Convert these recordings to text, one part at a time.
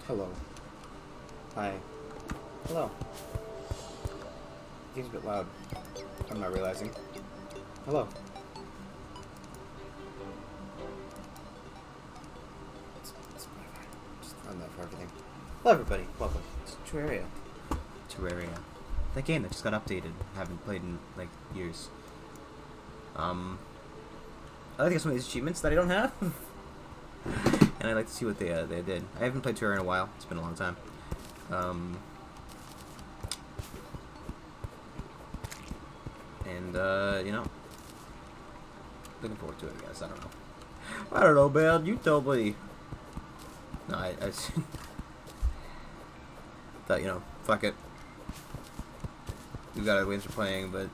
Hello. Hi. Hello. Seems a bit loud. I'm not realizing. Hello. It's fine. Just run that for everything. Hello, everybody. Welcome to Terraria. Terraria. That game that just got updated. Haven't played in like years. I like to get some of these achievements that I don't have, and I like to see what they did. I haven't played Terraria in a while. It's been a long time. You know, looking forward to it. I guess I don't know. I don't know, man. You tell me. No, I thought, fuck it. We've got other ways for playing, but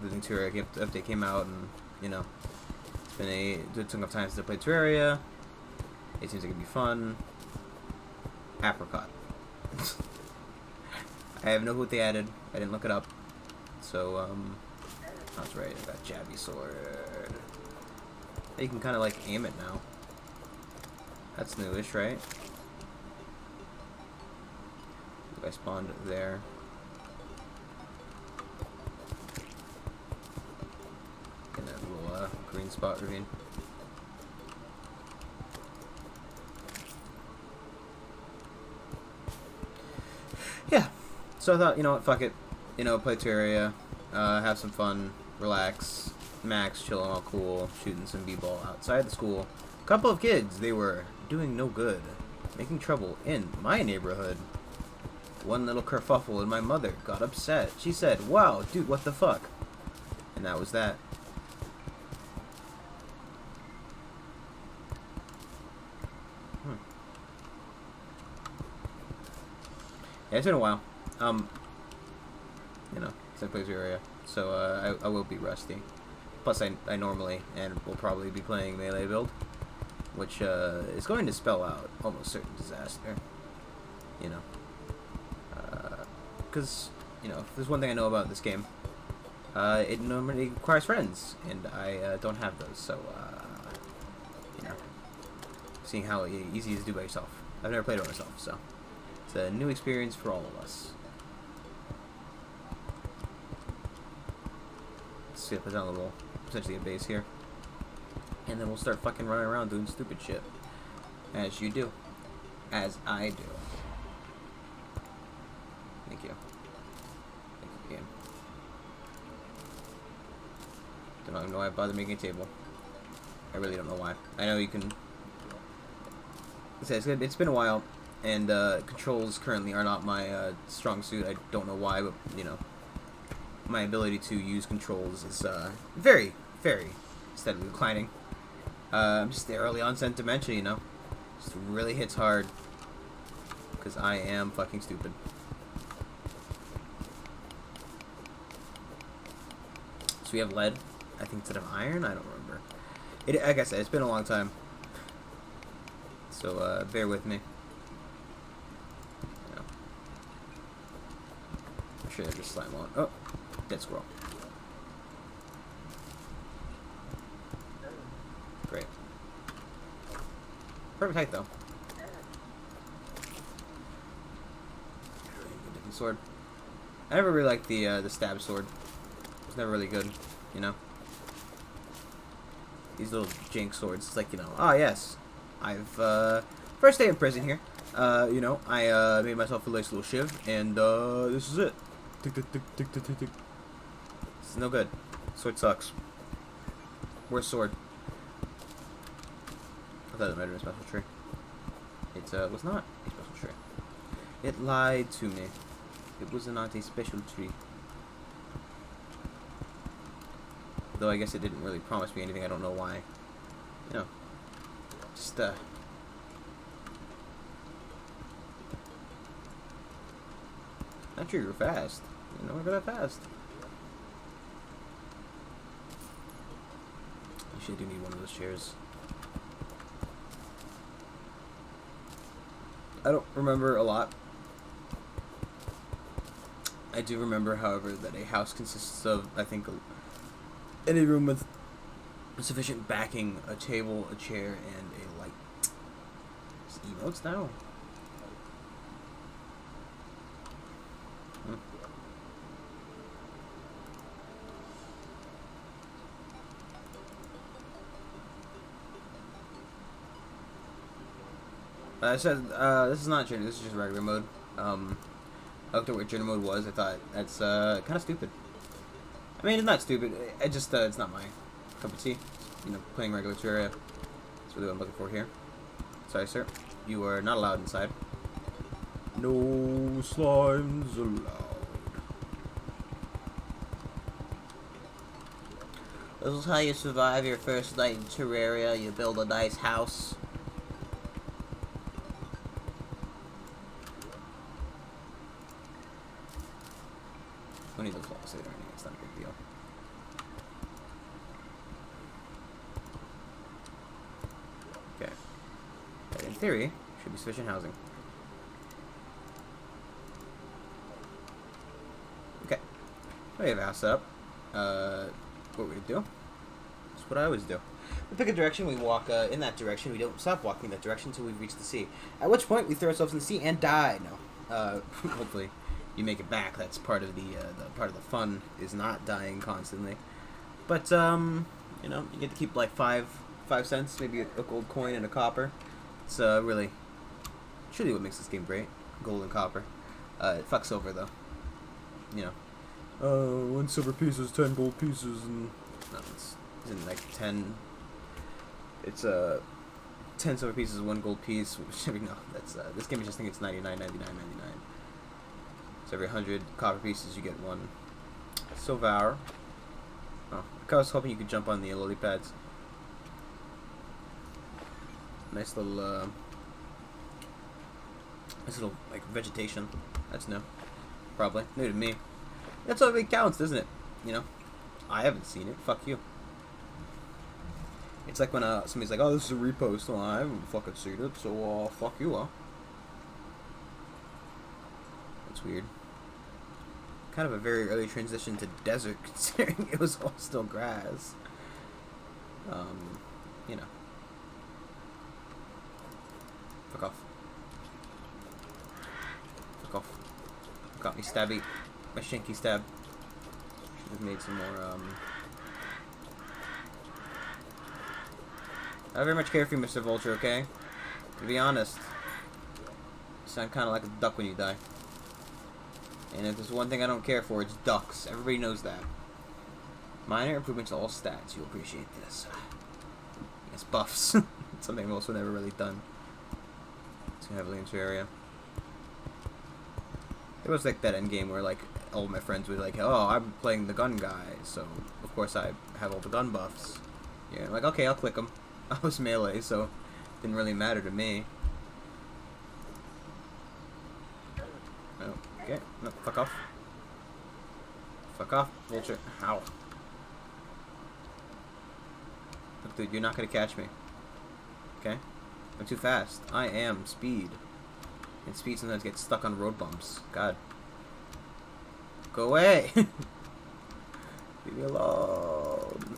the new Terraria update came out, and it's been a good chunk of time since I played Terraria. It seems like it'd be fun. Apricot. I have no clue what they added. I didn't look it up. So, that's right. I got Jabby Sword. You can kind of like aim it now. That's newish, right? I spawned there. In that little green spot ravine. Yeah. So I thought, you know what, fuck it. Play Terraria, have some fun, relax, max, chilling all cool, shooting some b-ball outside the school. A couple of kids, they were doing no good, making trouble in my neighborhood. One little kerfuffle and my mother got upset. She said, "Wow, dude, what the fuck?" And that was that. Yeah, it's been a while. Since I played Terraria, so I will be rusty. Plus, I normally and will probably be playing melee build, which is going to spell out almost certain disaster. Because if there's one thing I know about this game, it normally requires friends, and I don't have those. So seeing how easy it is to do by yourself. I've never played it by myself, so it's a new experience for all of us. Let's see if there's a little, potentially a base here. And then we'll start fucking running around doing stupid shit. As you do. As I do. Thank you. Thank you, game. Don't even know why I bothered making a table. I really don't know why. I know you can... It's been a while, and controls currently are not my strong suit. I don't know why, but, my ability to use controls is very, very steadily declining. I'm just the early onset dementia, Just really hits hard. Because I am fucking stupid. So we have lead, I think, instead of iron? I don't remember. Like I said, it's been a long time. So, bear with me. I'm sure there's slime on. Oh, dead squirrel. Great. Perfect height, though. Different sword. I never really liked the stab sword. It was never really good, These little jank swords. It's like, ah, yes. I've, first day in prison here. I made myself a nice little shiv, and this is it. Tick, tick, tick, tick, tick, tick, tick. It's no good. Sword sucks. Worst sword. I thought it might have been a special tree. It was not a special tree. It lied to me. It was not a special tree. Though I guess it didn't really promise me anything. I don't know why. Just not sure you're fast. We're that fast. Actually, I do need one of those chairs. I don't remember a lot. I do remember, however, that a house consists of, I think, any room with sufficient backing, a table, a chair, and a light. It's emotes now? I said this is not journey. This is just regular mode. I looked at what journey mode was. I thought that's kind of stupid. I mean, it's not stupid. It just it's not my cup of tea. You know, playing regular Terraria. That's really what I'm looking for here. Sorry, sir. You are not allowed inside. No slimes allowed. This is how you survive your first night in Terraria. You build a nice house. We need those walls later. It's not a big deal. Okay. But in theory, should be sufficient housing. Okay. We have a house set up. What we do? That's what I always do. We pick a direction, we walk in that direction. We don't stop walking that direction until we reach the sea. At which point, we throw ourselves in the sea and die. No. Hopefully, you make it back. That's part of the part of the fun is not dying constantly. But you know, you get to keep like 5 cents, maybe a gold coin and a copper. It's really what makes this game great. Gold and copper. It fucks silver though. You know. 1 silver piece is 10 gold pieces, and no, it's isn't like 10. It's 10 silver pieces, 1 gold piece. Which, no, that's this game is just think it's 99, 99, 99. So every 100 copper pieces, you get 1 silver. Oh, I was hoping you could jump on the lily pads. Nice little like vegetation. That's new, probably new to me. That's all it counts, doesn't it? You know, I haven't seen it. Fuck you. It's like when somebody's like, "Oh, this is a repost." Well, I haven't fucking seen it, so fuck you, huh? That's weird. Kind of a very early transition to desert, considering it was all still grass. You know. Fuck off. Fuck off. Got me stabby. My shanky stab. Should have made some more, I very much care for you, Mr. Vulture, okay? To be honest, you sound kind of like a duck when you die. And if there's one thing I don't care for, it's ducks. Everybody knows that. Minor improvements to all stats. You'll appreciate this. Yes, buffs. Something I've also never really done too heavily in Terraria. It was like that end game where like all of my friends were like, "Oh, I'm playing the gun guy, so of course I have all the gun buffs." Yeah, like okay, I'll click them. I was melee, so it didn't really matter to me. Oh, okay, no, fuck off. Fuck off, vulture. Ow. Look, dude, you're not gonna catch me. Okay? I'm too fast. I am speed. And speed sometimes gets stuck on road bumps. God. Go away! Leave me alone.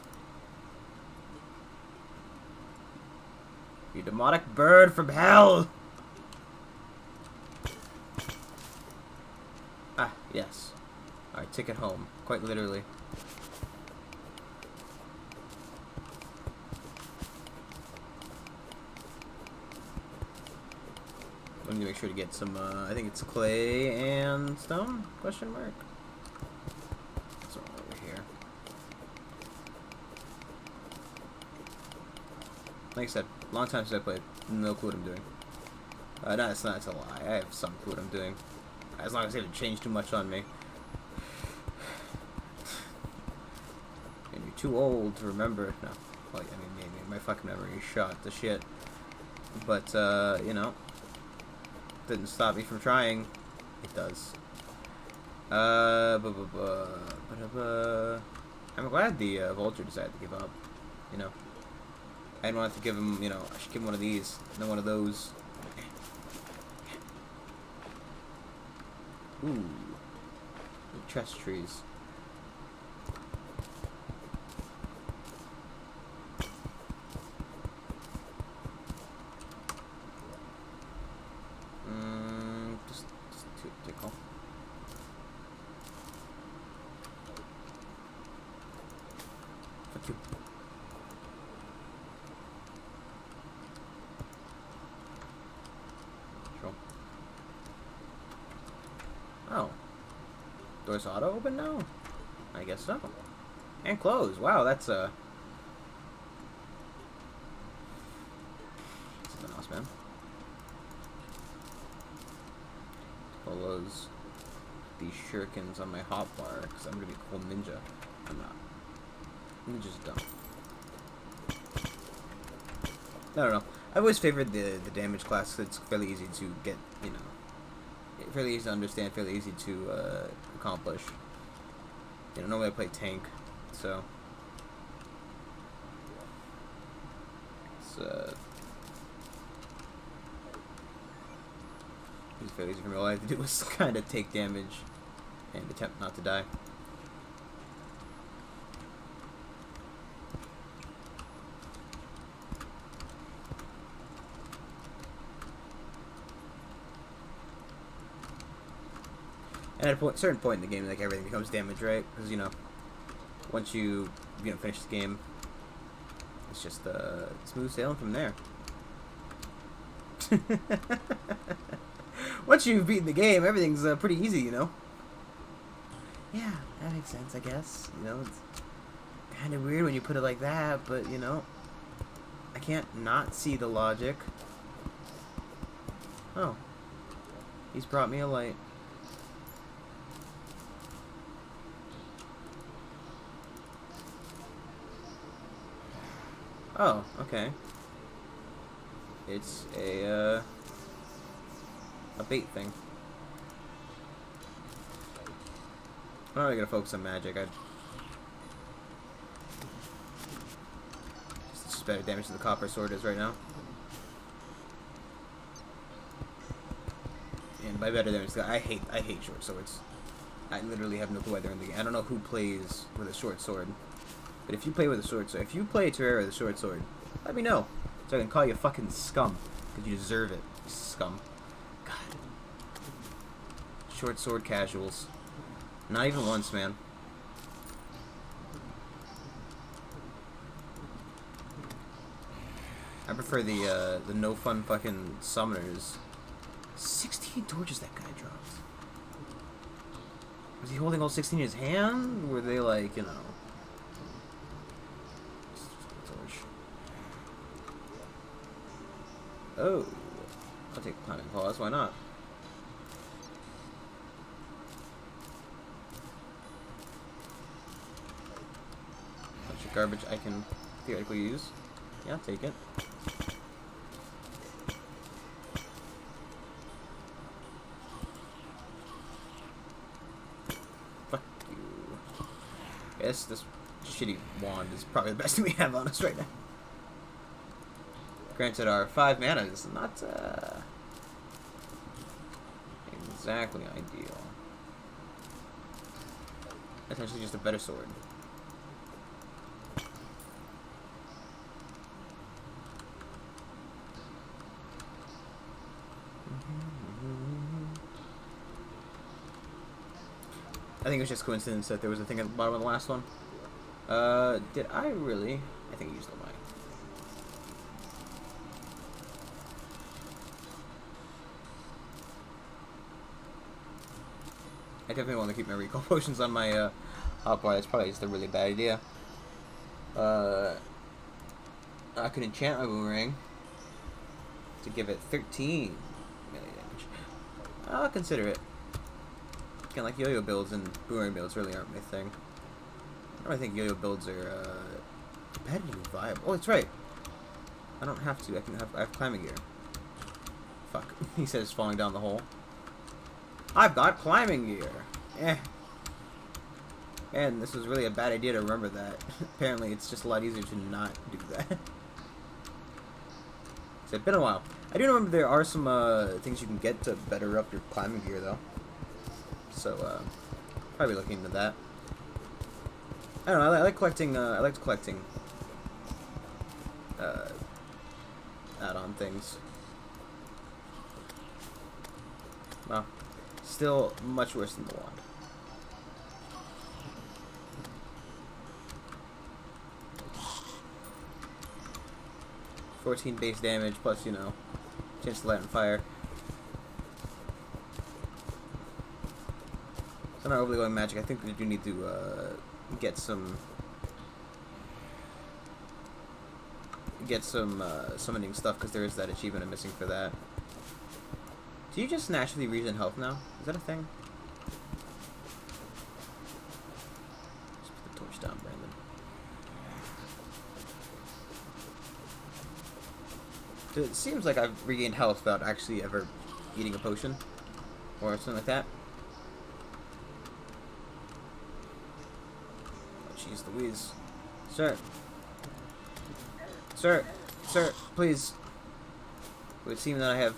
You demonic bird from hell! Ah, yes. Alright, take it home. Quite literally. I need to make sure to get some, I think it's clay and stone? Question mark? It's all over here. Like I said, long time since I played. No clue what I'm doing. No, it's not, it's a lie. I have some clue what I'm doing. As long as they haven't changed too much on me. And you're too old to remember. No. Well, I mean, maybe. My fucking memory is shot to shit. But, you know. Didn't stop me from trying. It does. I'm glad the vulture decided to give up. You know, I didn't want to give him. You know, I should give him one of these, no one of those. Ooh, chest trees. Doors auto open now? I guess so. And close. Wow, that's something else, man. Pull these shurikens on my hotbar, because I'm gonna be a cool ninja. I'm not. Ninja's dumb. I don't know. I've always favored the damage class because it's fairly easy to get, you know, fairly easy to understand, fairly easy to accomplish. You know, normally I play tank, so it's fairly easy for me. All I have to do is kind of take damage and attempt not to die. And at a certain point in the game, like, everything becomes damage, right? Because, you know, once you finish the game, it's just smooth sailing from there. Once you've beaten the game, everything's pretty easy, you know? Yeah, that makes sense, I guess. You know, it's kind of weird when you put it like that, but, you know, I can't not see the logic. Oh. He's brought me a light. Oh, okay. It's a bait thing. I'm not really gonna focus on magic. Just better damage than the copper sword is right now. And by better damage, I hate short swords. I literally have no clue why they're in the game. I don't know who plays with a short sword. But if you play with a short sword, if you play Terraria with a short sword, let me know, so I can call you fucking scum, because you deserve it, you scum. God. Short sword casuals. Not even once, man. I prefer the no fun fucking summoners. 16 torches that guy dropped. Was he holding all 16 in his hand? Were they like, you know? Oh, I'll take climbing claws, why not? Bunch of garbage I can theoretically use. Yeah, I'll take it. Fuck you. Yes, this shitty wand is probably the best thing we have on us right now. Granted, our 5 mana is not exactly ideal. Essentially just a better sword. I think it was just coincidence that there was a thing at the bottom of the last one. Did I really? I think I used the mic. I definitely want to keep my recall potions on my hotbar. That's probably just a really bad idea. I could enchant my boomerang to give it 13 melee damage. I'll consider it. Again, like yo-yo builds and boomerang builds really aren't my thing. I don't really think yo-yo builds are competitively viable. Oh, that's right. I don't have to. I have climbing gear. Fuck. He says falling down the hole. I've got climbing gear. Eh. And this was really a bad idea to remember that. Apparently, it's just a lot easier to not do that. So it's been a while. I do remember there are some things you can get to better up your climbing gear, though. So, probably looking into that. I don't know. I like collecting. I like collecting add-on things. Well, still much worse than the wand. $14 base damage plus, you know, chance to light on fire. I'm not overly going magic. I think we do need to get some summoning stuff because there is that achievement I'm missing for that. Do you just naturally regen health now? Is that a thing? Just put the torch down, Brandon. It seems like I've regained health without actually ever eating a potion or something like that. Oh, jeez Louise. Sir. Sir. Sir, please. It would seem that I have,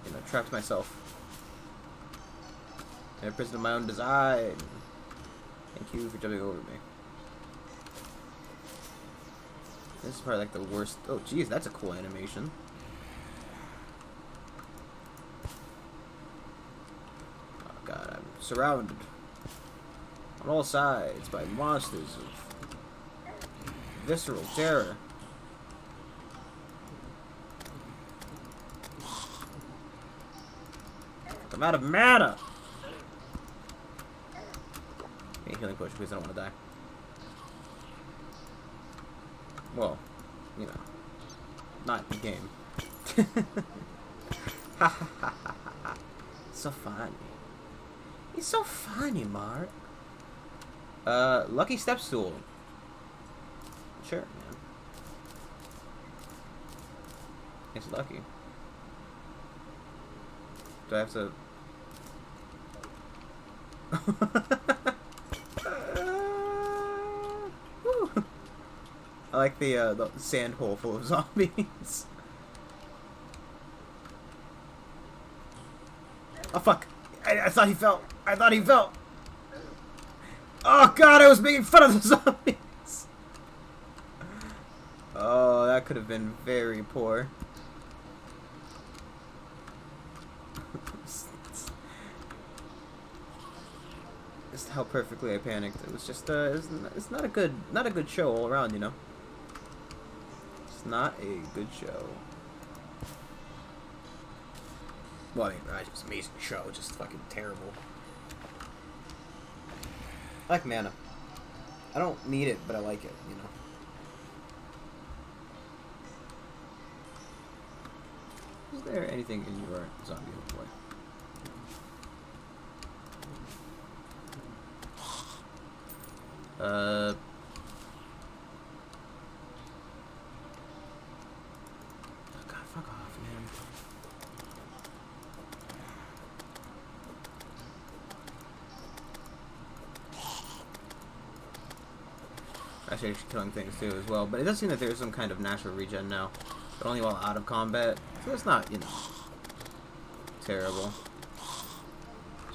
you know, trapped myself in a prison of my own design. Thank you for jumping over me. This is probably like the worst. Oh, jeez, that's a cool animation. Oh god, I'm surrounded on all sides by monsters of visceral terror. I'm out of mana! Okay, healing potion, please, I don't want to die. Well, you know, not in the game. Ha ha ha ha ha. So funny. He's so funny, Mark. Lucky step stool. Sure, man. It's lucky. Do I have to... I like the sand hole full of zombies. Oh fuck! I thought he fell. I thought he fell. Oh god! I was making fun of the zombies. Oh, that could have been very poor. Just how perfectly I panicked. It was just it's not a good show all around, you know. It's not a good show. Well, I mean, it was an amazing show, just fucking terrible. I like mana. I don't need it, but I like it, you know. Is there anything in your zombie boy? Oh god, fuck off, man. Actually, killing things too as well, but it does seem that there's some kind of natural regen now, but only while out of combat, so it's not, you know, terrible.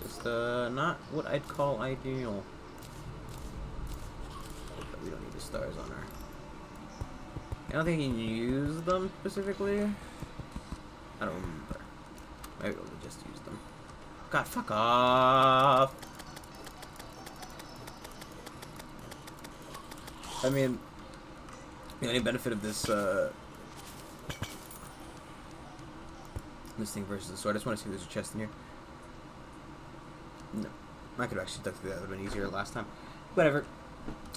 Just not what I'd call ideal. We don't need the stars on her. I don't think you can use them specifically. I don't remember. Maybe we'll just use them. God, fuck off! I mean, the only benefit of this this thing versus the sword. I just want to see if there's a chest in here. No, I could have actually ducked through that. Would have been easier last time. Whatever.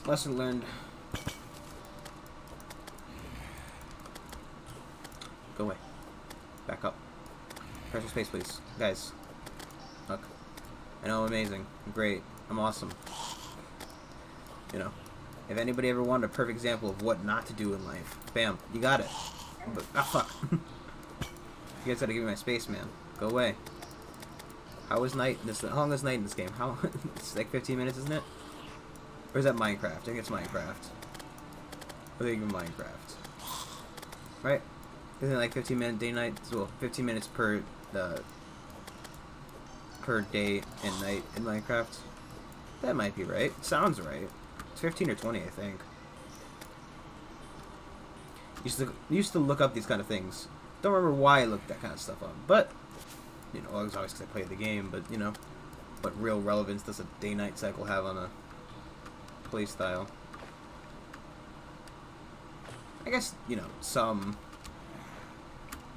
Lesson learned. Go away. Back up. Pressure space, please. Guys. Look. I know I'm amazing. I'm great. I'm awesome. You know. If anybody ever wanted a perfect example of what not to do in life, bam. You got it. But, ah, fuck. You guys gotta give me my space, man. Go away. How was night in this? How long is night in this game? How? It's like 15 minutes, isn't it? Or is that Minecraft? I think it's Minecraft. Or they even Minecraft. Right? Isn't it like 15-minute day night? Well, 15 minutes per day and night in Minecraft. That might be right. Sounds right. It's 15 or 20, I think. Used to look up these kind of things. Don't remember why I looked that kind of stuff up, but you know, it was always because I played the game. But you know, what real relevance does a day-night cycle have on a playstyle? I guess, you know, some,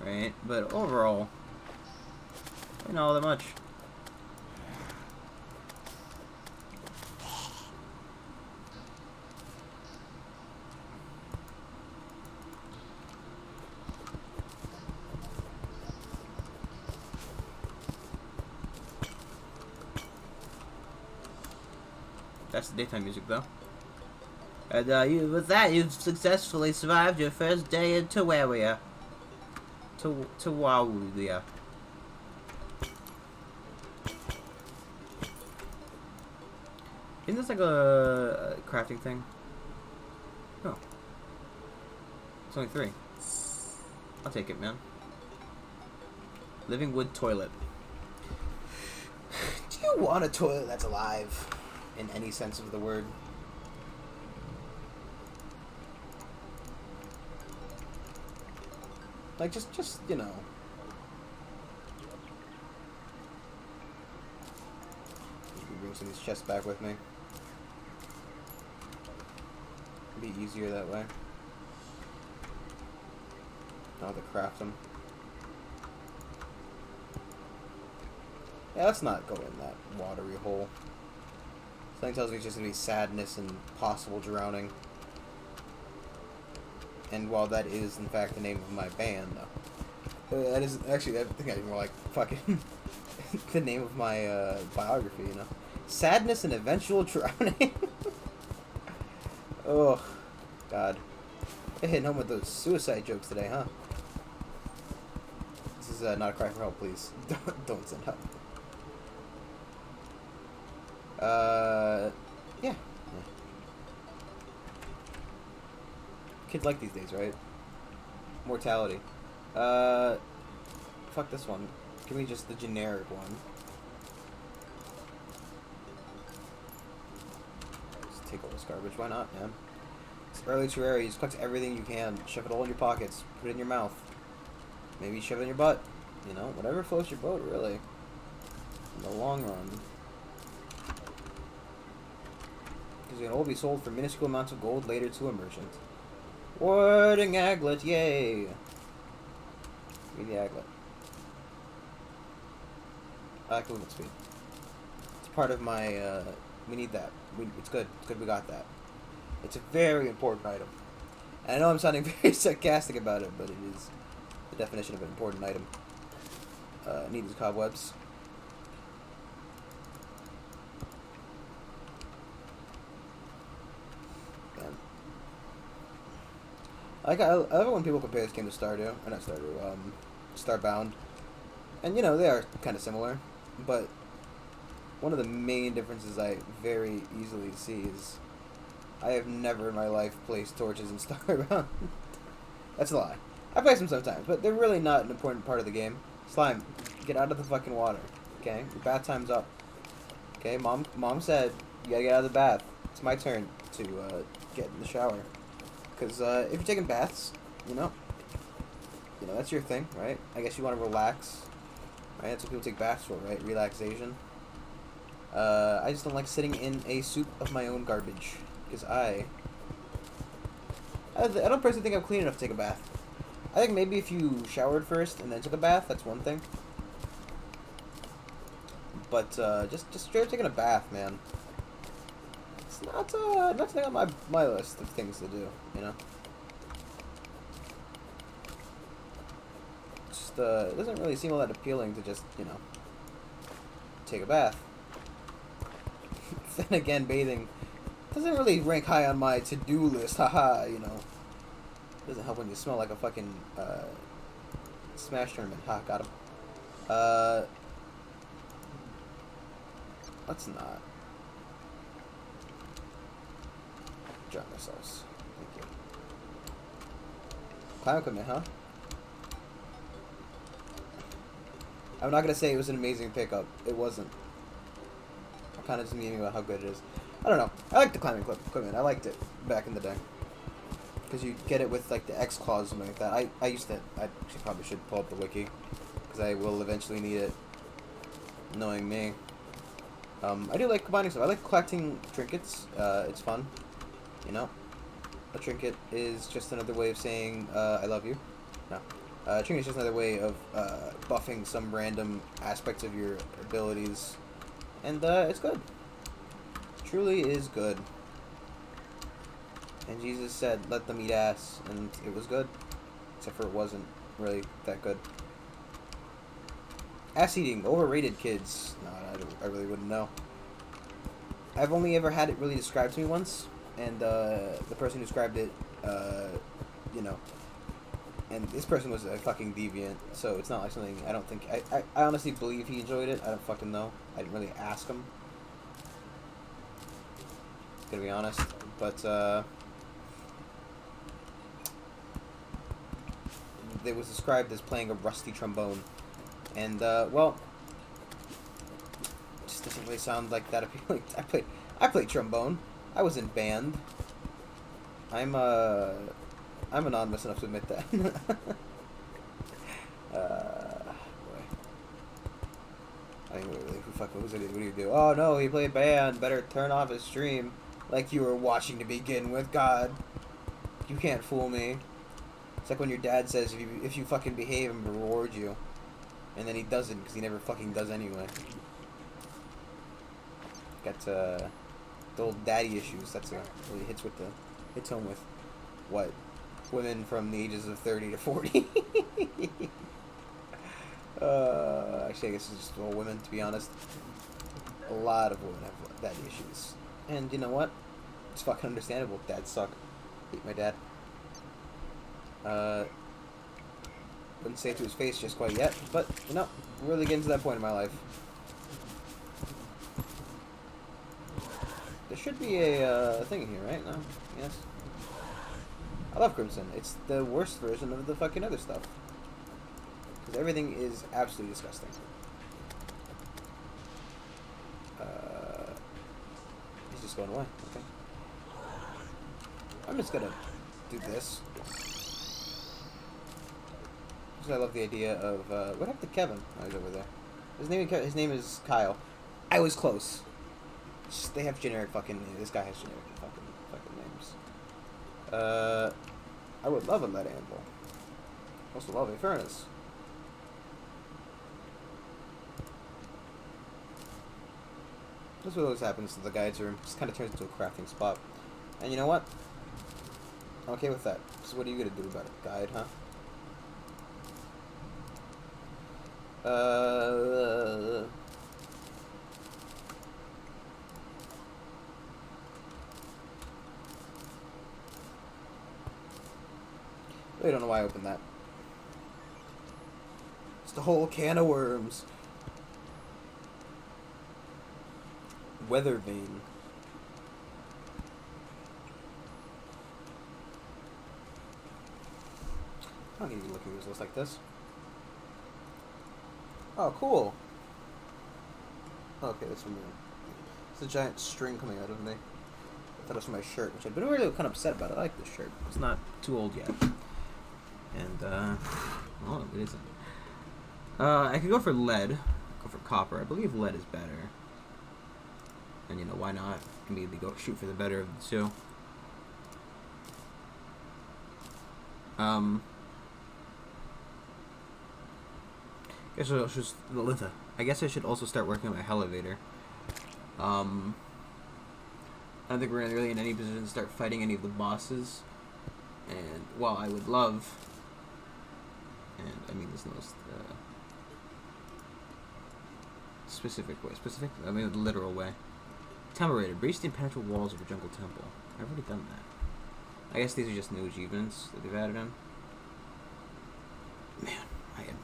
right? But overall, not all that much. That's the daytime music, though. And with that, you've successfully survived your first day in Terraria. Terraria. Isn't this like a crafting thing? No. It's only 3. I'll take it, man. Living wood toilet. Do you want a toilet that's alive? In any sense of the word? Like, just you know. Bring some of these chests back with me. It'd be easier that way. I'll have to craft them. Yeah, let's not go in that watery hole. Something tells me it's just gonna be sadness and possible drowning. And while that is, in fact, the name of my band, that is actually, I think I more like fucking the name of my biography, you know? Sadness and eventual drowning. Oh, God. They're hitting home with those suicide jokes today, huh? This is not a cry for help, please. Don't send help. Yeah. Kids like these days, right? Mortality. Fuck this one. Give me just the generic one. Just take all this garbage. Why not, man? It's early Terraria. You just collect everything you can. Shove it all in your pockets. Put it in your mouth. Maybe shove it in your butt. You know, whatever floats your boat, really. In the long run. Because it can all be sold for minuscule amounts of gold later to a merchant. Warding aglet, yay! Give me the aglet. I like movement speed. It's part of my, we need that. It's good. It's good we got that. It's a very important item. And I know I'm sounding very sarcastic about it, but it is the definition of an important item. Need these cobwebs. Man. I love it when people compare this game to Stardew, or not Stardew, Starbound. And, you know, they are kind of similar, but one of the main differences I very easily see is I have never in my life placed torches in Starbound. That's a lie. I play them sometimes, but they're really not an important part of the game. Slime, get out of the fucking water, okay? Your bath time's up. Okay, Mom said you gotta get out of the bath. It's my turn to get in the shower. Because if you're taking baths, you know, that's your thing, right? I guess you want to relax, right? That's what people take baths for, right? Relaxation. I just don't like sitting in a soup of my own garbage. Because I don't personally think I'm clean enough to take a bath. I think maybe if you showered first and then took a bath, that's one thing. But just straight up taking a bath, man. It's not something on my list of things to do, you know. Just it doesn't really seem all that appealing to just, you know, take a bath. Then again, bathing doesn't really rank high on my to-do list, haha, you know. Doesn't help when you smell like a fucking Smash tournament. Ha, got him. Let's not drown ourselves. Thank you. Climb equipment, huh? I'm not gonna say it was an amazing pickup. It wasn't. I'm kind of just memeing about how good it is. I don't know. I like the climbing equipment. I liked it back in the day. Because you get it with like the X claws or something like that. I used to. I actually probably should pull up the wiki. Because I will eventually need it. Knowing me. I do like combining stuff. I like collecting trinkets. It's fun. You know? A trinket is just another way of saying, I love you. No. A trinket is just another way of buffing some random aspects of your abilities. And it's good. Truly is good. And Jesus said, let them eat ass. And it was good. Except for it wasn't really that good. Ass eating, overrated, kids. No, I really wouldn't know. I've only ever had it really described to me once, and the person who described it, you know, and this person was a fucking deviant, so it's not like something I don't think I honestly believe he enjoyed it. I don't fucking know. I didn't really ask him. Gonna be honest, but it was described as playing a rusty trombone, and well, it just doesn't really sound like that appealing. I played trombone. I was in band. I'm anonymous enough to admit that. Boy. I mean, really, who's it? What do you do? Oh no, he played band. Better turn off his stream. Like you were watching to begin with. God, you can't fool me. It's like when your dad says if you fucking behave, I'm gonna reward you, and then he doesn't because he never fucking does anyway. Got the old daddy issues. That's really hits home with what women from the ages of 30 to 40. Actually, I guess it's just all women, to be honest. A lot of women have daddy issues. And you know what? It's fucking understandable. Dads suck. Hate my dad. Wouldn't say it to his face just quite yet, but, you know, we're really getting to that point in my life. There should be a thing in here, right? No? Yes? I love Crimson. It's the worst version of the fucking other stuff. Because everything is absolutely disgusting. He's just going away. Okay. I'm just gonna do this. Because I love the idea of, what happened to Kevin? Oh, he's over there. His name is Kyle. I was close. Just, they have generic fucking names. This guy has generic fucking names. I would love a lead anvil. Also love a furnace. This is what always happens to the guides room. Just kind of turns into a crafting spot. And you know what? I'm okay with that. So what are you gonna do about it, guide, huh? I don't know why I opened that. It's the whole can of worms. Weather vane. I don't need to be looking at this list like this. Oh, cool. Okay, that's from me. It's a giant string coming out of me. I thought it was from my shirt, which I've been really kind of upset about. I like this shirt. It's not too old yet. And, well, it isn't. I could go for lead. Go for copper. I believe lead is better. And, you know, why not? Immediately go shoot for the better of the two. I guess I should also start working on my elevator. I don't think we're really in any position to start fighting any of the bosses. And while I would love, and I mean this in the most specific way, I mean the literal way. Temperator, breach the impenetrable walls of a jungle temple. I've already done that. I guess these are just new achievements that they've added in. Man, I am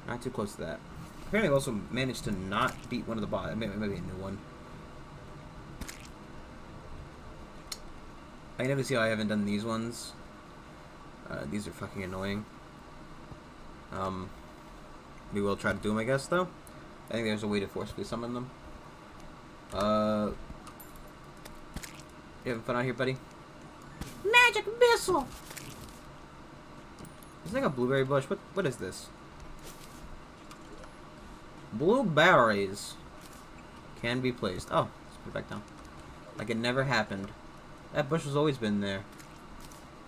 not too close to that. Apparently, I also managed to not beat one of the bosses. Maybe a new one. I can never see how I haven't done these ones. These are fucking annoying. We will try to do them, I guess, though. I think there's a way to forcibly summon them. You having fun out here, buddy? Magic missile! It's like a blueberry bush. What is this? Blueberries can be placed. Oh, let's put it back down. Like it never happened. That bush has always been there.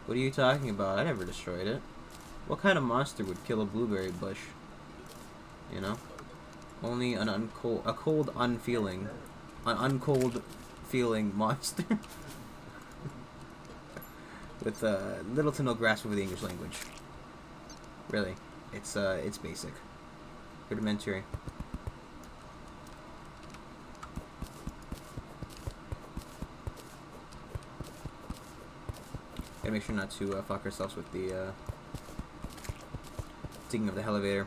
What are you talking about? I never destroyed it. What kind of monster would kill a blueberry bush? You know? Only an uncold feeling monster. With little to no grasp over the English language. Really. It's basic. Rudimentary. Gotta make sure not to fuck ourselves with the digging of the elevator.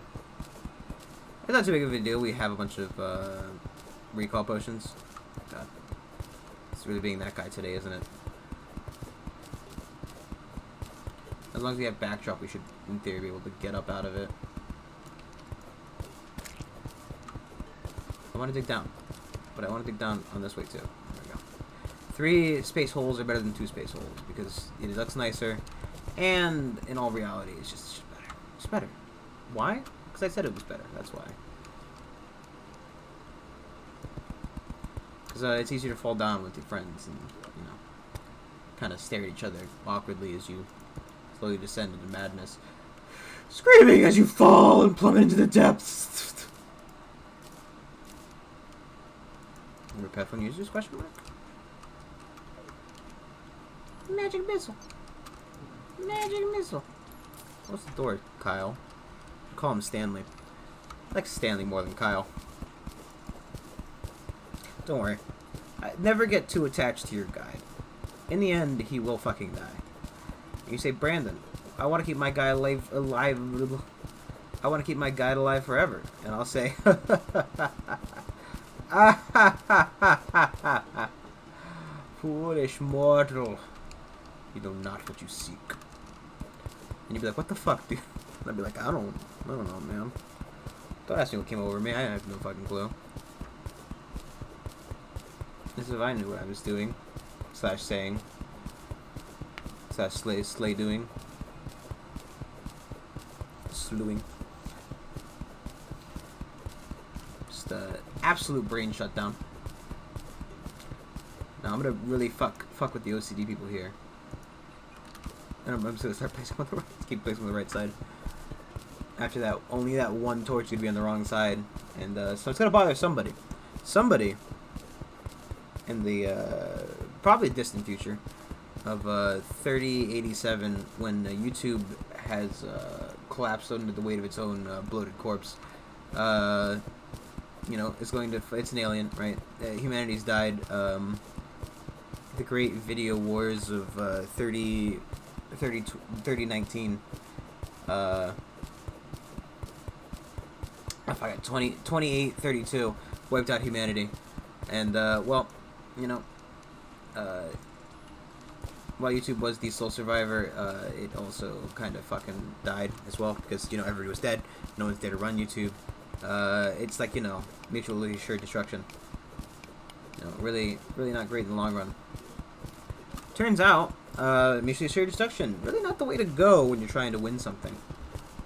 It's not too big of a deal. We have a bunch of recall potions. God, it's really being that guy today, isn't it? As long as we have backdrop, we should, in theory, be able to get up out of it. I want to dig down, but I want to dig down on this way too. There we go. 3 space holes are better than 2 space holes because it looks nicer, and in all reality, it's just better. It's better. Why? Because I said it was better. That's why. Because it's easier to fall down with your friends and, you know, kind of stare at each other awkwardly as you slowly descend into madness, screaming as you fall and plummet into the depths. Remember Pet users? Question mark. Magic missile. Magic missile. What's the door, Kyle? I call him Stanley. I like Stanley more than Kyle. Don't worry. Never get too attached to your guide. In the end, he will fucking die. And you say, Brandon, I want to keep my guy alive. I want to keep my guide alive forever. And I'll say, foolish mortal. You know not what you seek. And you'd be like, what the fuck, dude? And I'd be like, I don't know, man. Don't ask me what came over me. I have no fucking clue. As if I knew what I was doing. / saying. / slay doing. Slewing. Just absolute brain shutdown. Now I'm gonna really fuck with the OCD people here. And I'm just gonna start placing on the right, keep placing on the right side. After that, only that one torch could be on the wrong side, and so it's gonna bother somebody. Somebody in the probably distant future of 3087, when YouTube has collapsed under the weight of its own bloated corpse. You know, it's going to. It's an alien, right? Humanity's died. The great video wars of 3019. I forgot 2832 wiped out humanity, and well, you know, while YouTube was the sole survivor, it also kind of fucking died as well because, you know, everybody was dead. No one's there to run YouTube. It's like, you know, mutually assured destruction. You know, really not great in the long run. Turns out, mutually assured destruction really not the way to go when you're trying to win something.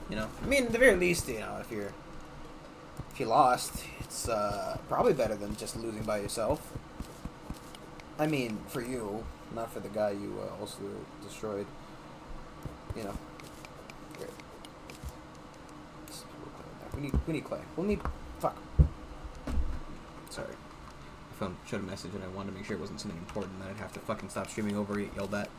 You know, I mean, at the very least, you know, if you lost, it's probably better than just losing by yourself. I mean, for you, not for the guy you also destroyed. You know. Great. We need clay. We'll need. Fuck. Sorry. My phone showed a message and I wanted to make sure it wasn't something important that I'd have to fucking stop streaming over, get yelled at.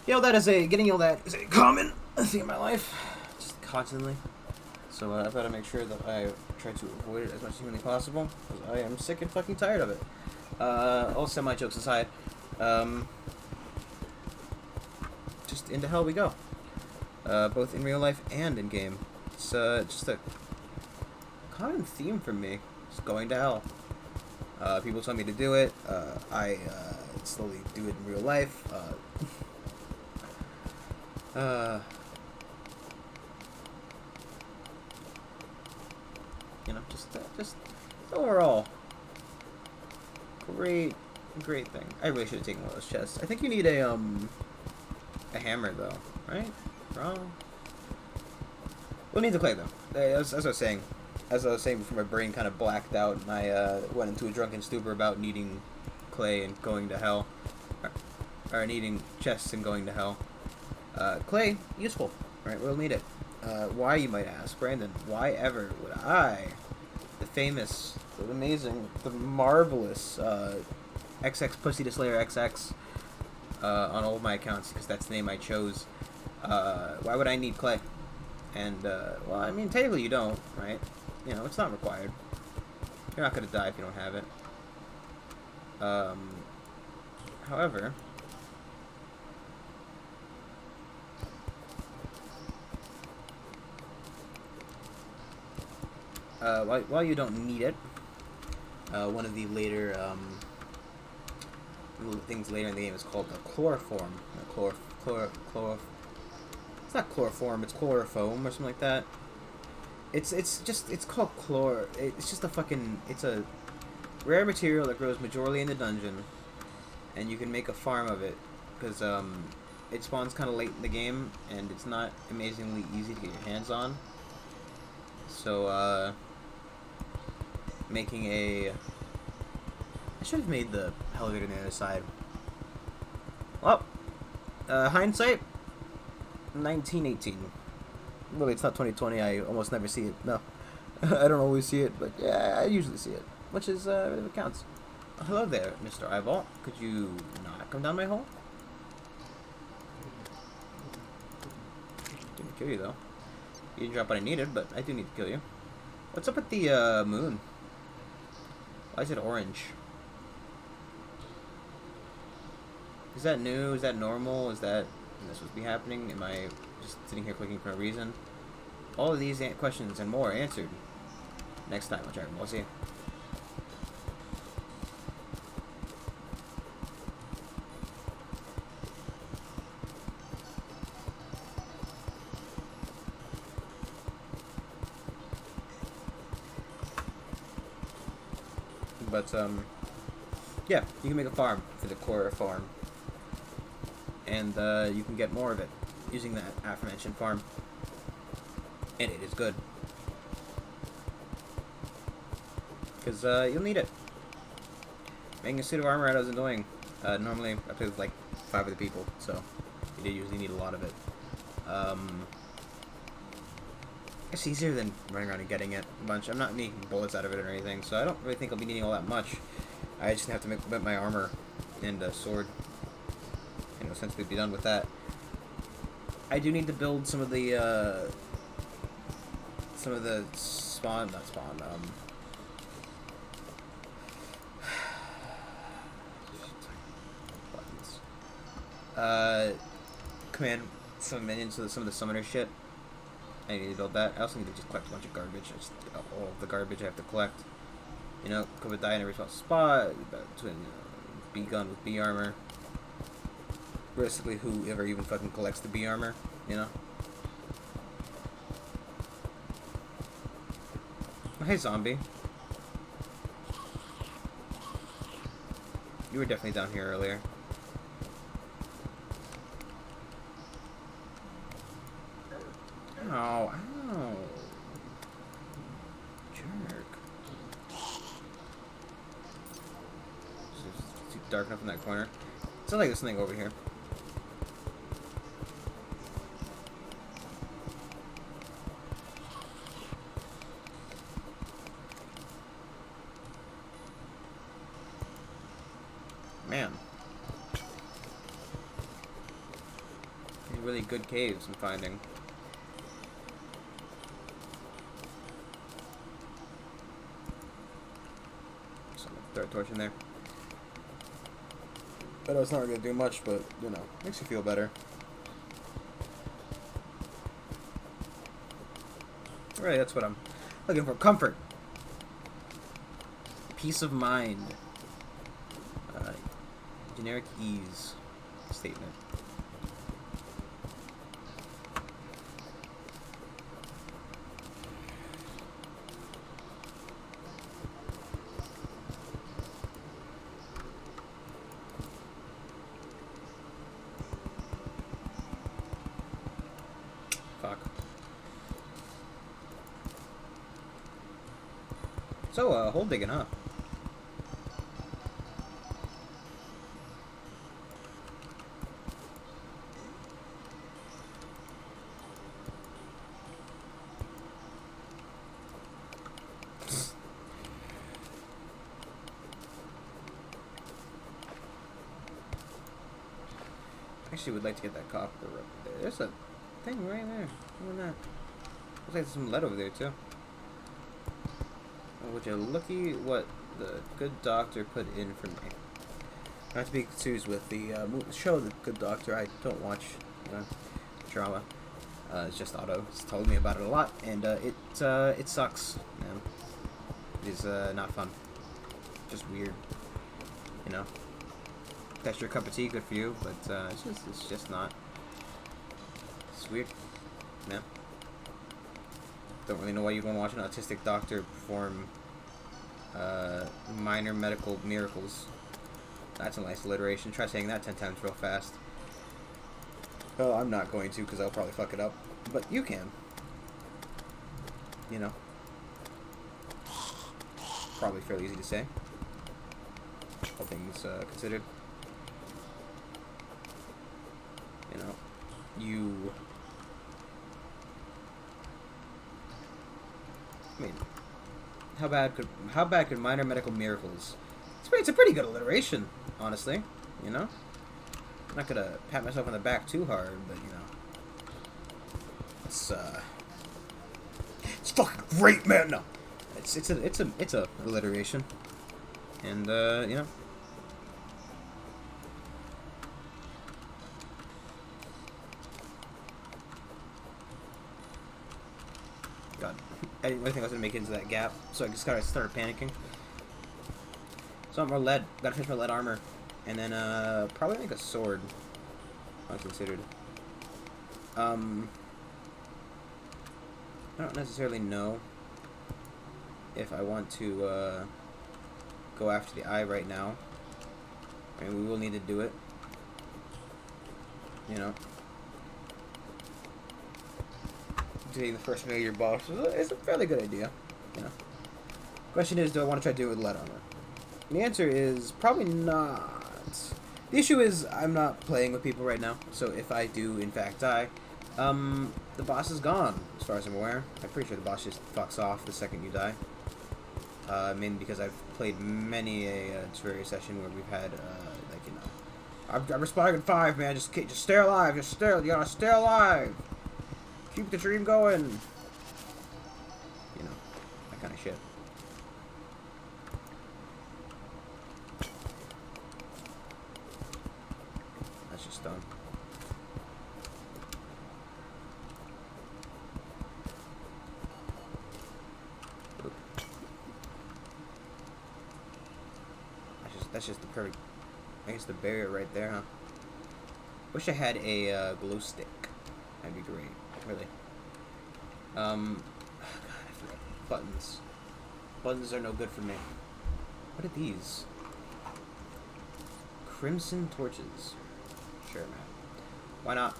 Getting yelled at is a common thing in my life. Just constantly. So I've got to make sure that I try to avoid it as much as humanly possible, because I am sick and fucking tired of it. All semi-jokes aside, just into hell we go. Both in real life and in game. It's just a common theme for me. Just going to hell. People tell me to do it. I slowly do it in real life. You know, just overall, great thing. I really should have taken one of those chests. I think you need a hammer though, right? Wrong. We'll need the clay though. As I was saying before my brain kind of blacked out and I went into a drunken stupor about needing clay and going to hell, or needing chests and going to hell. Clay, useful, right? We'll need it. Why, you might ask, Brandon? Why ever would I, the famous, the amazing, the marvelous XX Pussy to Slayer XX on all of my accounts, because that's the name I chose. Why would I need clay? And well, I mean, technically you don't, right? You know, it's not required. You're not gonna die if you don't have it. However, while you don't need it, one of the later things later in the game is called the chloroform. It's not chloroform. It's chlorofoam or something like that. It's called chlor. It's just a fucking. It's a rare material that grows majorly in the dungeon, and you can make a farm of it because it spawns kind of late in the game, and it's not amazingly easy to get your hands on. So making a. I should have made the elevator on the other side. Well, hindsight, 1918. Really, it's not 2020. I almost never see it. No, I don't always see it, but yeah, I usually see it, which is it counts. Hello there, Mr. Eyeball. Could you not come down my hole? Didn't kill you though. You didn't drop what I needed, but I do need to kill you. What's up with the moon? Why is it orange? Is that new? Is that normal? Is that supposed to be happening? Am I just sitting here clicking for no reason? All of these questions and more answered next time on Dragon Ball Z. But yeah, you can make a farm for the core farm. And you can get more of it using that aforementioned farm. And it is good. Because you'll need it. Making a suit of armor out is annoying. Normally, I play with like 5 other people, so you do usually need a lot of it. It's easier than running around and getting it a bunch. I'm not making bullets out of it or anything, so I don't really think I'll be needing all that much. I just have to make my armor and a sword. And essentially be done with that. I do need to build some of the spawn, not spawn, buttons. Command some minions to some of the summoner shit. I need to build that. I also need to just collect a bunch of garbage. All of the garbage I have to collect. You know, could die in a respawn spot. B gun with B armor. Basically, whoever even fucking collects the B armor, you know. Oh, hey, zombie. You were definitely down here earlier. Ow, ow. Jerk. It's too dark enough in that corner. Sounds like there's something over here. Man. These really good caves I'm finding. So I'm gonna throw a torch in there. I know it's not gonna do much, but you know, makes you feel better. Really, that's what I'm looking for. Comfort. Peace of mind. Generic ease statement. Fuck. So, hole digging, huh? Actually would like to get that copper up there. There's a thing right there. Look at that. Looks like there's some lead over there too. Oh, would you looky what the good doctor put in for me? Not to be confused with the show The Good Doctor. I don't watch drama. It's just Otto. He's told me about it a lot, and it sucks, man. is not fun. Just weird. You know. If that's your cup of tea, good for you, but it's just not. It's weird. Man. Don't really know why you'd want to watch an autistic doctor perform minor medical miracles. That's a nice alliteration. Try saying that 10 times real fast. Oh, I'm not going to because I'll probably fuck it up. But you can. You know. Probably fairly easy to say. All things considered. You know. I mean, how bad could minor medical miracles? It's a pretty good alliteration, honestly. You know. I'm not gonna pat myself on the back too hard, but you know, it's fucking great, man. No, it's a alliteration, and you know. God, I didn't really think I was gonna make it into that gap, so I just started panicking. So more lead. Gotta finish my lead armor. And then, probably make a sword, unconsidered. I don't necessarily know if I want to, go after the eye right now. I mean, we will need to do it. You know. Doing the first major boss is a fairly good idea, you know. Question is, do I want to try to do it with lead armor? And the answer is, probably not. The issue is, I'm not playing with people right now, so if I do, in fact, die, the boss is gone, as far as I'm aware. I'm pretty sure the boss just fucks off the second you die. Mainly because I've played many a Terraria session where we've had, like, you know, I'm respawning in 5, man, just stay alive, you gotta stay alive! Keep the dream going! You know, that kind of shit. Done. That's just the perfect. I guess the barrier right there, huh? Wish I had a glow stick. That'd be great. Really. Oh God, I forgot buttons. Buttons are no good for me. What are these? Crimson torches. Sure, man. Why not?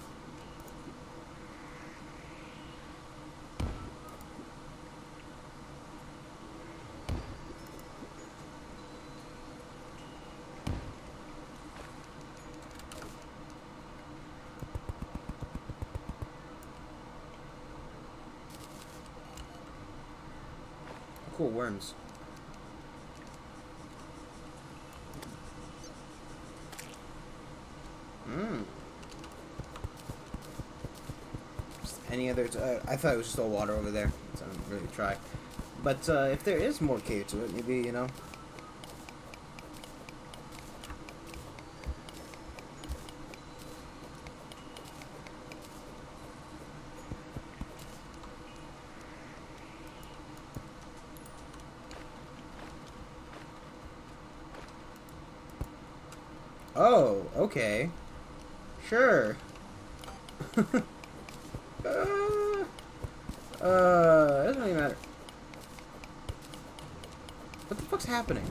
Cool worms. Any other... I thought it was just all water over there, so I didn't really try. But if there is more cave to it, maybe, you know... Oh, okay. Sure. It doesn't really matter. What the fuck's happening?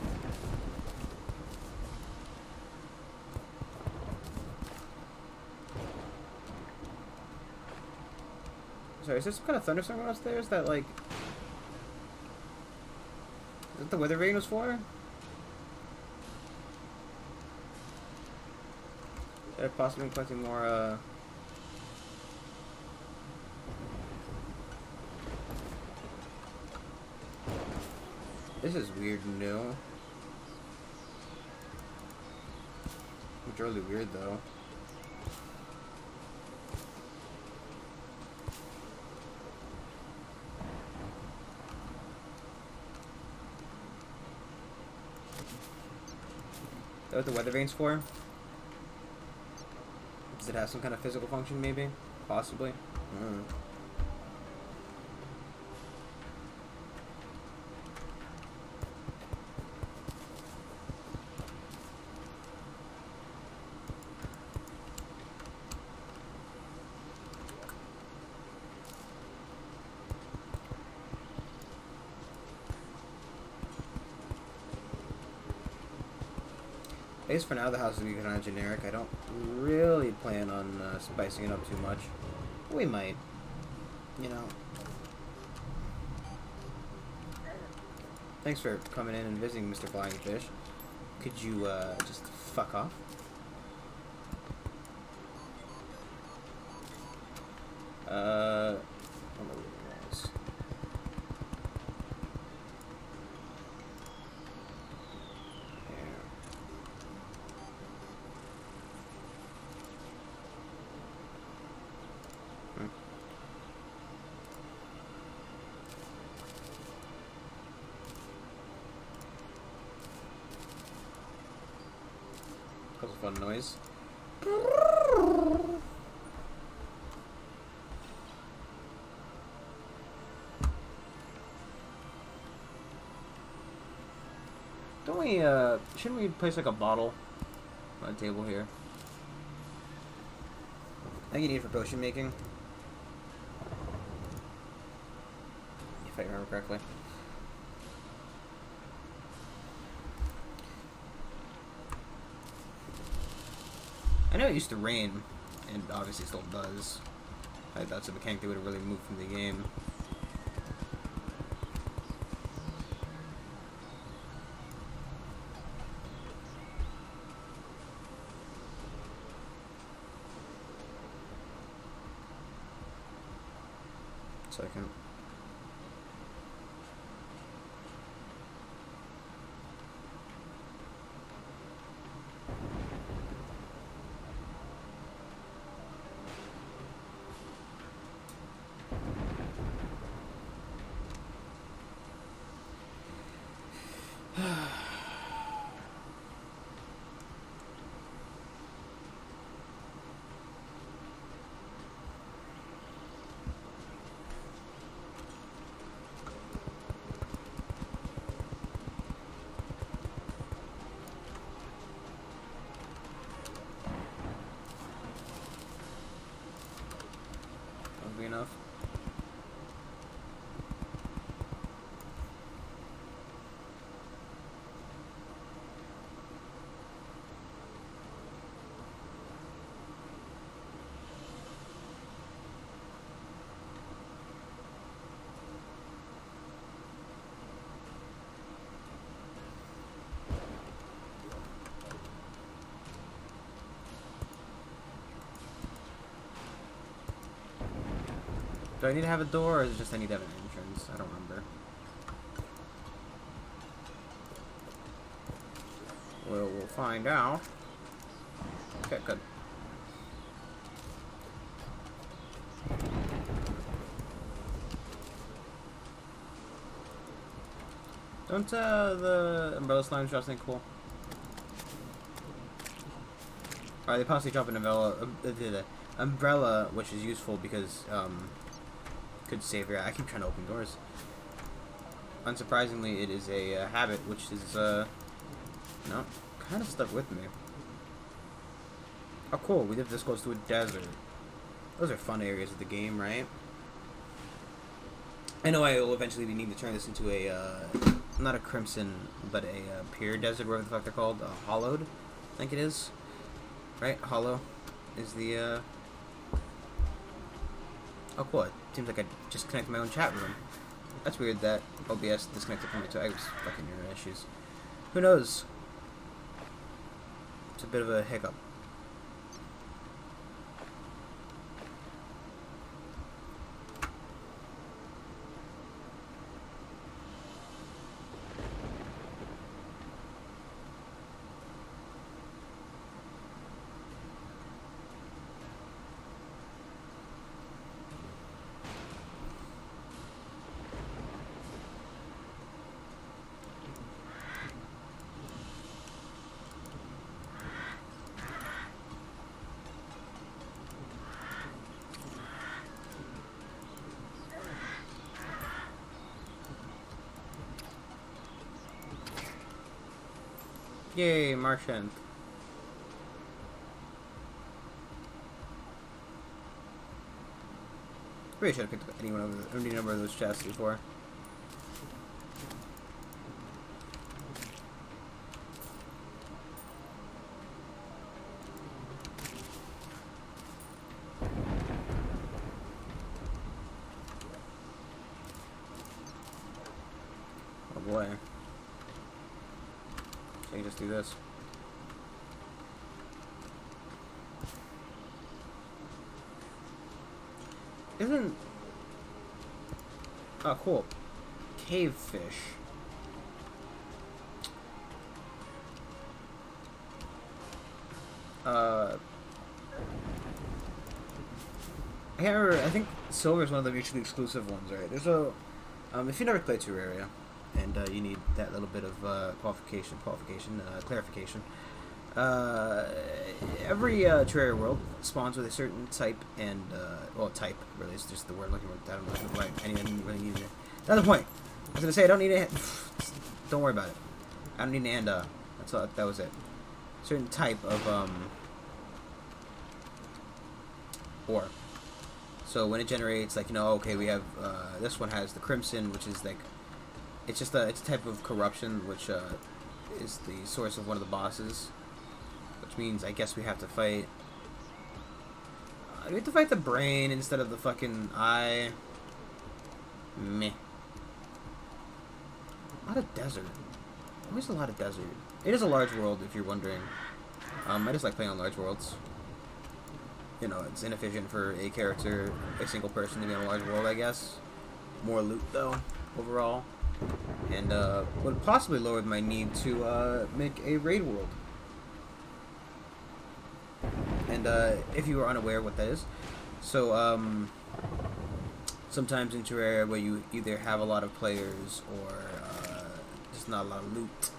Sorry, is there some kind of thunderstorm upstairs that, like... Is that the weather vane was for? Should I possibly be collecting more, This is weird and new. Majorly weird, though. Is that what the weather vane's for? Does it have some kind of physical function, maybe? Possibly? I don't know. I guess for now the house will be kind of generic. I don't really plan on spicing it up too much. We might, you know. Thanks for coming in and visiting, Mr. Flying Fish. Could you just fuck off? I don't know what it was. That was a fun noise. Don't we, shouldn't we place like a bottle on the table here? I think you need it for potion making. If I remember correctly. I know it used to rain, and obviously still does. That's a mechanic that would have really moved from the game. Second. Enough. Do I need to have a door, or is it just I need to have an entrance? I don't remember. Well, we'll find out. Okay, good. Don't the umbrella slimes drop something cool? Alright, they possibly drop an umbrella, which is useful because could save your. I keep trying to open doors. Unsurprisingly, it is a habit which is no, kind of stuck with me. Oh, cool! We live this close to a desert. Those are fun areas of the game, right? I know I will eventually be needing to turn this into a not a crimson, but a pure desert, whatever the fuck they're called, hollowed. I think it is. Right, hollow is the. Oh, cool. It seems like I just connected my own chat room. That's weird that OBS disconnected from it, so I was fucking internet issues. Who knows? It's a bit of a hiccup. Yay, Martian. Really should have picked up any number of those chests before. Oh boy. So you just do this. Isn't... Oh, cool. Cave fish. I can't remember. I think silver is one of the mutually exclusive ones, right? There's a... if you never played Terraria, and you need that little bit of clarification, every Terraria world spawns with a certain type and, well, type, really, it's just the word looking for. I don't know why I didn't really need it. Another point. I was going to say, I don't need it. Don't worry about it. I don't need an and, that's all, that was it. Certain type of, ore. So when it generates, like, you know, okay, we have, this one has the crimson, which is, like, it's just it's a type of corruption, which, is the source of one of the bosses. Which means, I guess we have to fight, we have to fight the brain instead of the fucking eye. Meh. A lot of desert. Always a lot of desert. It is a large world, if you're wondering. I just like playing on large worlds. You know, it's inefficient for a character, a single person to be on a large world, I guess. More loot, though, overall. And, would possibly lower my need to, make a raid world. And, if you are unaware what that is. So, sometimes in Terraria where you either have a lot of players or, just not a lot of loot.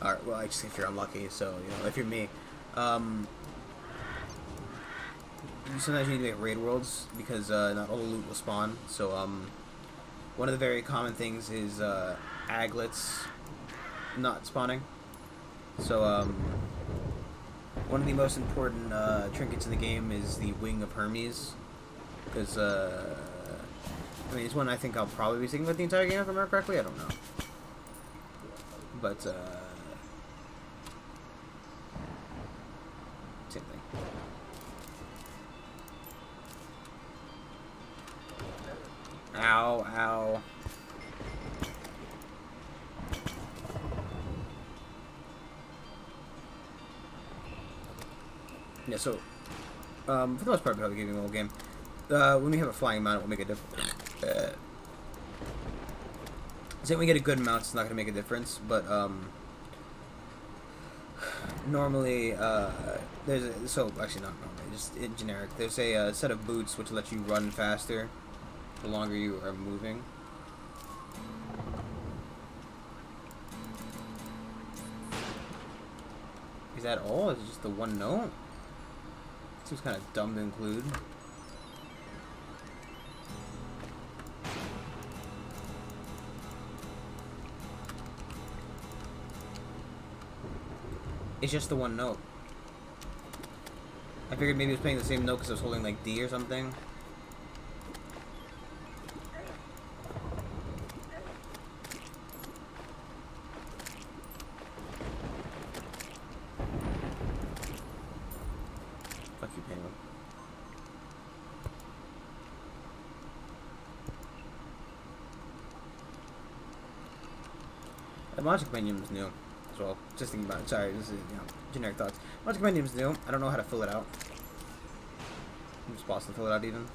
Or, well, I just if you're unlucky, so, you know, if you're me. Sometimes you need to make raid worlds because not all the loot will spawn. So one of the very common things is aglets not spawning. So one of the most important trinkets in the game is the Wing of Hermes, because I mean it's one I think I'll probably be sticking with the entire game if I remember correctly. I don't know, but same thing. Ow, ow. Yeah, so, for the most part, probably giving a whole game. When we have a flying mount, it will make a difference. So when we get a good mount, it's not going to make a difference, but, normally, there's a, so, actually not normally, just in generic, there's a set of boots which let you run faster the longer you are moving. Is that all? Is it just the one note? It seems kind of dumb to include. It's just the one note. I figured maybe it was playing the same note because I was holding like D or something. Fuck you, Penguin. The Logic Compendium is new as well. Just thinking about it. Sorry, this is, you know, generic thoughts. Logic Compendium is new. I don't know how to fill it out. I'm just supposed to fill it out even.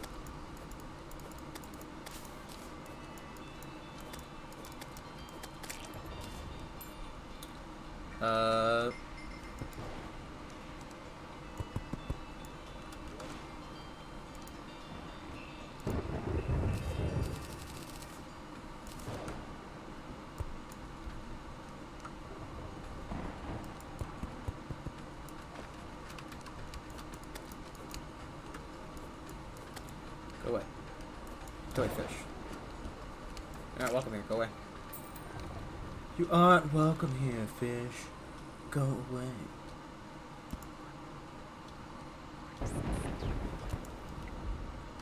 Go away. Go away, fish. You're not welcome here. Go away. You aren't welcome here, fish. Go away.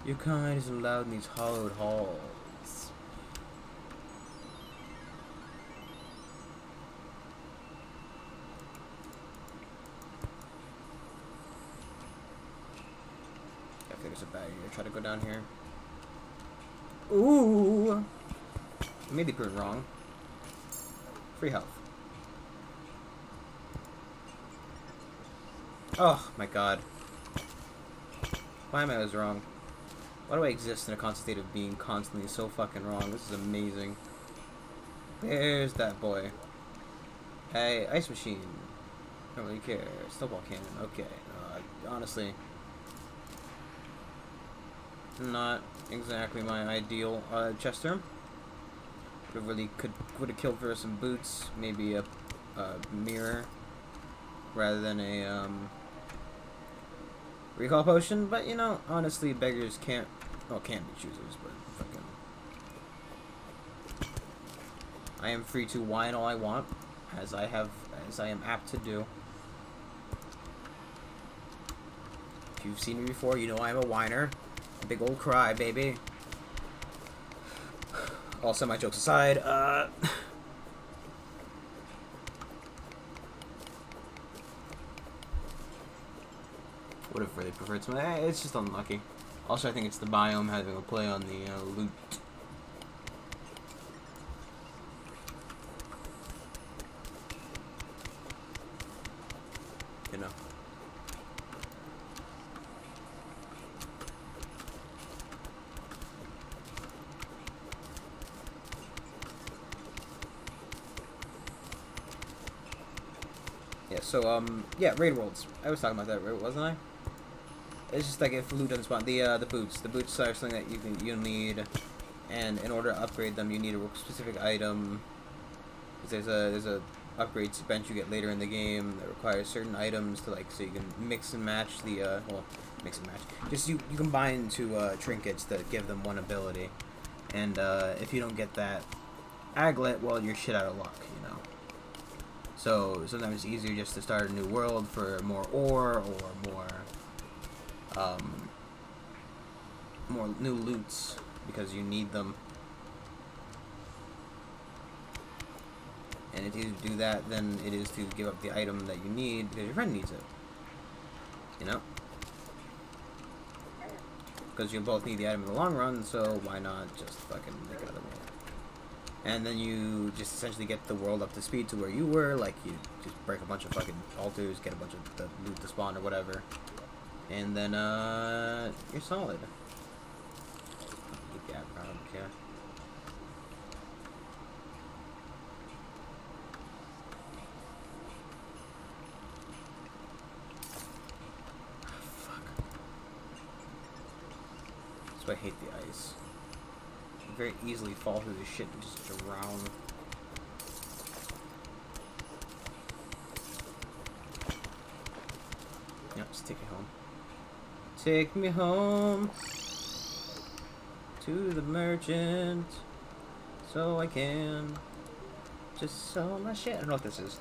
Your kind isn't allowed in these hollowed halls. I think there's a bag here. Try to go down here. Ooh! I may be proven wrong. Free health. Oh my god. Why am I always wrong? Why do I exist in a constant state of being constantly so fucking wrong? This is amazing. There's that boy. Hey, ice machine. Don't really care. Snowball cannon. Okay. Honestly, not exactly my ideal chest term. Would have killed for some boots, maybe a mirror, rather than a recall potion. But you know, honestly, beggars can't be choosers. But fucking, I am free to whine all I want, as I am apt to do. If you've seen me before, you know I'm a whiner. Big old cry, baby. Also, my jokes aside, would have really preferred some. It's just unlucky. Also, I think it's the biome having a play on the loot. You know. Yeah, so, yeah, Raid Worlds. I was talking about that, wasn't I? It's just like if loot doesn't spawn. The boots. The boots are something that you'll need, and in order to upgrade them, you need a specific item. There's a upgrade bench you get later in the game that requires certain items to, like, so you can mix and match the, mix and match. Just you combine two, trinkets that give them one ability. And, if you don't get that aglet, well, you're shit out of luck, you know. So sometimes it's easier just to start a new world for more ore or more new loots because you need them. And it's easier to do that than it is to give up the item that you need because your friend needs it. You know? Because you both need the item in the long run, so why not just fucking make another world? And then you just essentially get the world up to speed to where you were, like you just break a bunch of fucking altars, get a bunch of the loot to spawn or whatever. And then, you're solid. Yeah, I don't care. That's why I hate the ice. You very easily fall through this shit and just drown. Yeah, just take it home. Take me home to the merchant so I can just sell my shit. I don't know what this is.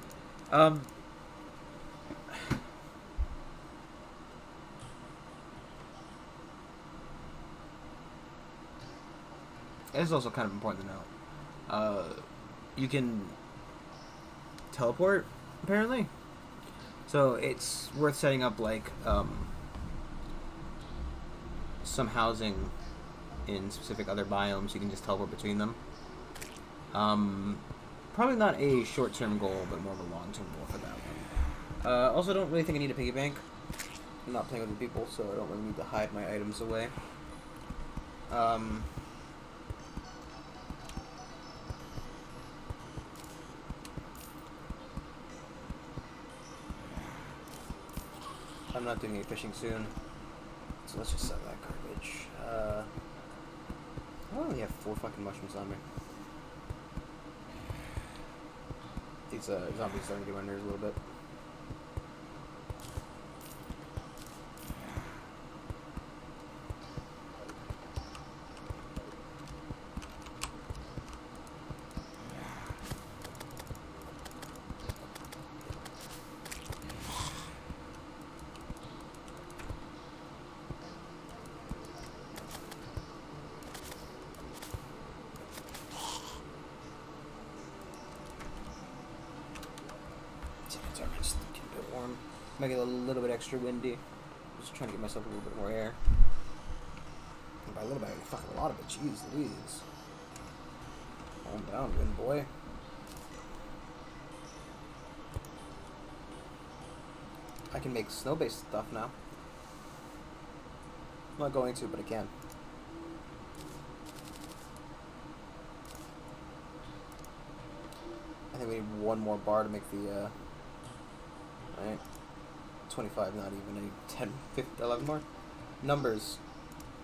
It's also kind of important to know. You can teleport, apparently. So it's worth setting up, like, some housing in specific other biomes. You can just teleport between them. Probably not a short-term goal, but more of a long-term goal for that one. Also, don't really think I need a piggy bank. I'm not playing with the people, so I don't really need to hide my items away. I'm not doing any fishing soon, so let's just sell that garbage. I only have 4 fucking mushrooms on me. These zombies starting to get my nerves a little bit. Might get a little bit extra windy. Just trying to get myself a little bit more air. And by a little bit, I mean fucking a lot of it. Jeez Louise. Calm down, wind boy. I can make snow-based stuff now. I'm not going to, but I can. I think we need one more bar to make the, right? 25, not even. I need 10, 15, 11 more. Numbers.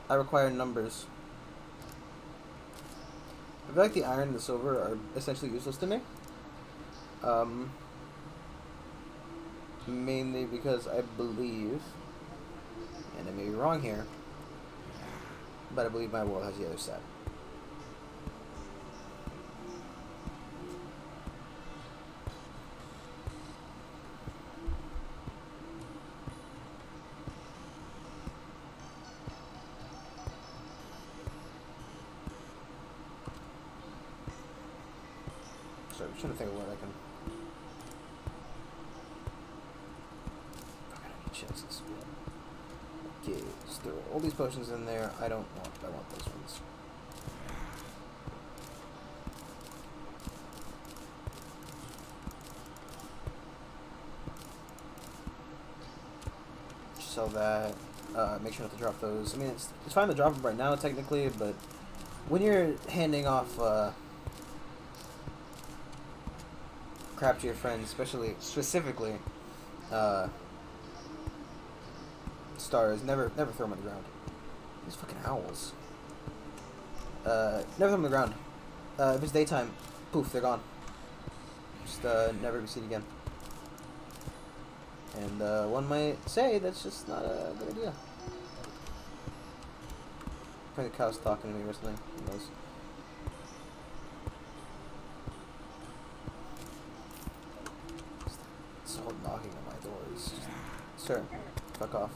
I require numbers. I feel like the iron and the silver are essentially useless to me. Mainly because I believe, and I may be wrong here, but I believe my world has the other set. Sorry, I'm trying to think of what I can. Chests. Okay, so there are all these potions in there. I want those ones. Sell that. Make sure not to drop those. I mean, it's fine to drop them right now, technically, but when you're handing off crap to your friends, specifically, stars, never throw them on the ground. These fucking owls. Never throw them on the ground. If it's daytime, poof, they're gone. Just never be seen again. And one might say that's just not a good idea. I think the cow's talking to me or something. Who knows? It's all knocking on my doors. Sir, fuck off.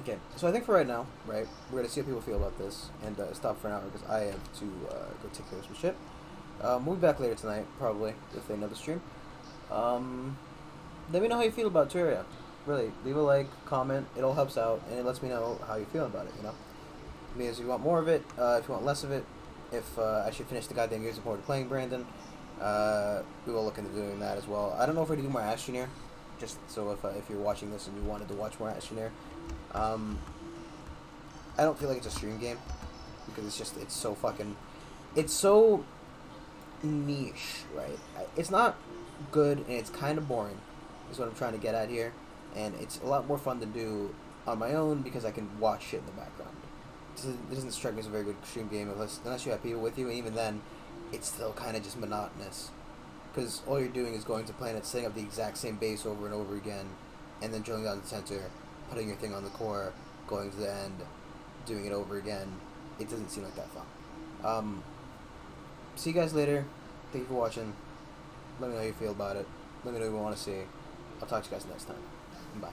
Okay, so I think for right now, right, we're gonna see how people feel about this and stop for an hour because I have to go take care of some shit. We'll be back later tonight, probably, if they know the stream. Let me know how you feel about Terraria. Really, leave a like, comment, it all helps out, and it lets me know how you feel about it, you know? Because if you want more of it, if you want less of it, if I should finish the goddamn Gears of War playing Brandon, we will look into doing that as well. I don't know if we're going to do more Astroneer, just so if you're watching this and you wanted to watch more Astroneer. I don't feel like it's a stream game, because it's so fucking, it's so niche, right? It's not good, and it's kind of boring, is what I'm trying to get at here, and it's a lot more fun to do on my own, because I can watch shit in the background. It doesn't strike me as a very good stream game, unless you have people with you, and even then, it's still kind of just monotonous, because all you're doing is going to planets, setting up the exact same base over and over again, and then drilling down the center, putting your thing on the core, going to the end, doing it over again. It doesn't seem like that fun. See you guys later. Thank you for watching. Let me know how you feel about it. Let me know what you want to see. I'll talk to you guys next time. Bye.